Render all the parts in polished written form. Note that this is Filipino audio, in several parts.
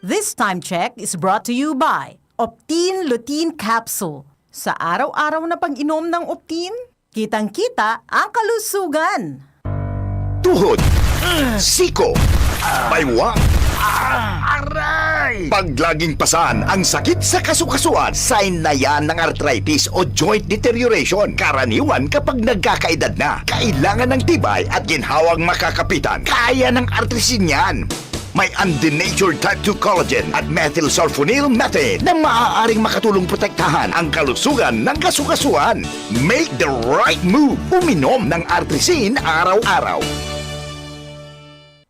This time check is brought to you by Optin Lutein Capsule. Sa araw-araw na pag-inom ng Optin, kitang-kita ang kalusugan. Tuhod, siko, baywang, aray! Pag laging pasan ang sakit sa kasukasuan, sign na yan ng arthritis o joint deterioration. Karaniwan kapag nagkakaedad na, kailangan ng tibay at ginhawang makakapitan. Kaya ng artrisin yan. May undenatured type 2 collagen at methylsulfonyl methane na maaaring makatulong protektahan ang kalusugan ng kasukasuan. Make the right move. Uminom ng Artrisin araw-araw.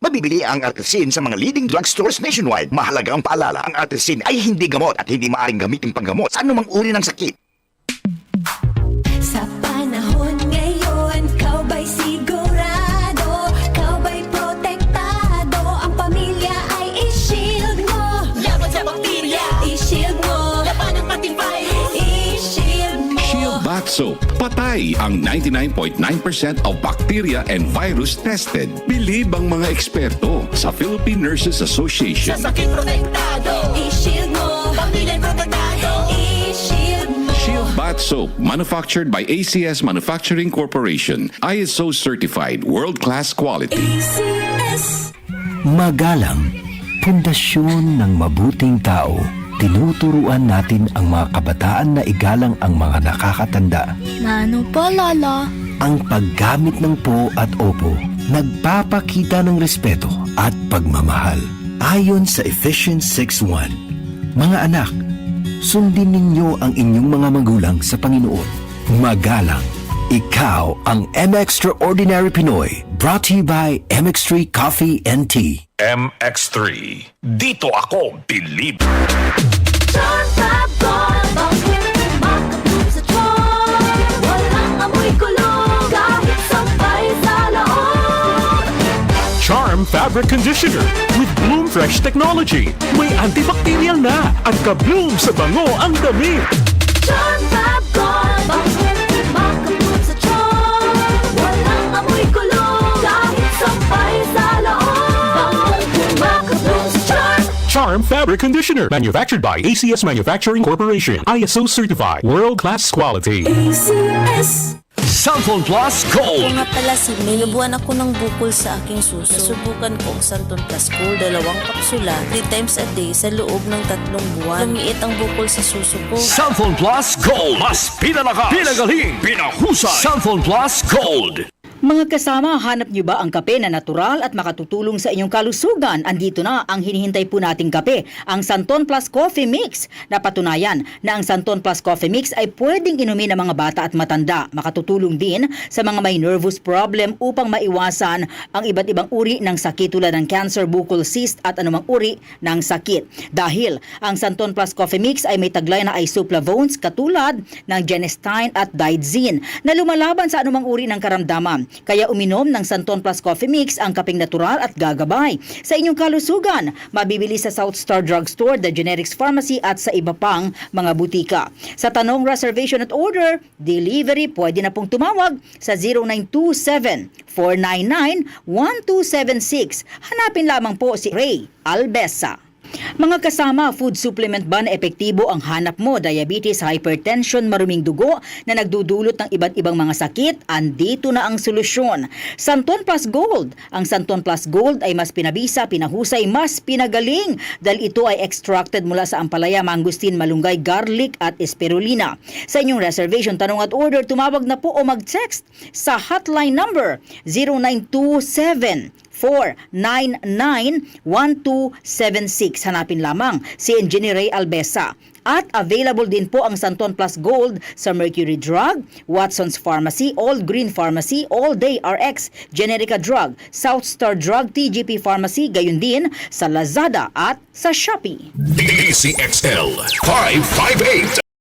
Mabibili ang Artrisin sa mga leading drugstores nationwide. Mahalagang paalala, ang Artrisin ay hindi gamot at hindi maaaring gamitin panggamot sa anumang uri ng sakit. Sa panahon ngayon, kau ba'y sigurado? Kau ba'y protektado? Ang pamilya ay i-shield mo. Laban sa bakterya, i-shield mo. Laban ng pating virus, i-shield mo. Shield Bath Soap. Patay ang 99.9% of bacteria and virus tested. Bilib ang mga eksperto sa Philippine Nurses Association. Sa sakit protektado, i-shield mo. Pamilya protektado, i-shield mo. Shield Bath Soap, manufactured by ACS Manufacturing Corporation. ISO certified, world-class quality. ACS. Magalang, pundasyon ng mabuting tao. Tinuturuan natin ang mga kabataan na igalang ang mga nakakatanda. Nano pa, Lala? Ang paggamit ng po at opo, nagpapakita ng respeto at pagmamahal. Ayon sa Ephesians 6:1, mga anak, sundin ninyo ang inyong mga magulang sa Panginoon. Magalang, ikaw ang M-Extraordinary Pinoy, brought to you by MX3 Coffee and Tea. MX3. Dito ako bilib. Charm Fab Gold, bangin kumakabog sa tiyan. Walang amoy kulong kahit sabay sa loob. Charm Fabric Conditioner with Bloom Fresh Technology. May antibacterial na at ka-bloom sa bango ang damit. Charm Fab Gold, bangin kumakabog sa tiyan. Walang amoy kulong kahit sabay sa loob. Bangin kumakabog sa tiyan. Charm Fabric Conditioner. Manufactured by ACS Manufacturing Corporation. ISO certified. World-class quality. ACS. Santon Plus Ito Gold. nga pala si May. Nabuhan ako ng bukol sa aking suso. Nasubukan ko ang Santon Plus Gold, 2 kapsula, 3 times a day sa loob ng 3 buwan. Lumiit ang bukol sa suso ko. Santon Plus Gold. Mas pinalakas, pinagaling, pinahusay. Santon Plus Gold. Mga kasama, hanap niyo ba ang kape na natural at makatutulong sa inyong kalusugan? Andito na ang hinihintay po nating kape, ang Santon Plus Coffee Mix. Napatunayan na ang Santon Plus Coffee Mix ay pwedeng inumin ng mga bata at matanda. Makatutulong din sa mga may nervous problem upang maiwasan ang iba't ibang uri ng sakit tulad ng cancer, buccal cyst at anumang uri ng sakit. Dahil ang Santon Plus Coffee Mix ay may taglay na isoflavones katulad ng genistein at digoxin na lumalaban sa anumang uri ng karamdaman. Kaya uminom ng Santon Plus Coffee Mix ang kapeng natural at gagabay sa inyong kalusugan. Mabibili sa South Star Drugstore, The Generics Pharmacy at sa iba pang mga butika. Sa tanong, reservation at order, delivery, pwede na pong tumawag sa 0927-499-1276. Hanapin lamang po si Ray Albesa. Mga kasama, food supplement ba na epektibo ang hanap mo? Diabetes, hypertension, maruming dugo na nagdudulot ng iba't ibang mga sakit? Andito na ang solusyon. Santon Plus Gold. Ang Santon Plus Gold ay mas pinabisa, pinahusay, mas pinagaling dahil ito ay extracted mula sa ampalaya, mangustin, malunggay, garlic at spirulina. Sa inyong reservation, tanong at order, tumawag na po o mag-text sa hotline number 0927 499-1276. Hanapin lamang si Engineer Ray Albesa. At available din po ang Santon Plus Gold sa Mercury Drug, Watson's Pharmacy, All Green Pharmacy, All Day RX, Generica Drug, South Star Drug, TGP Pharmacy, gayon din sa Lazada at sa Shopee. DCXL 558.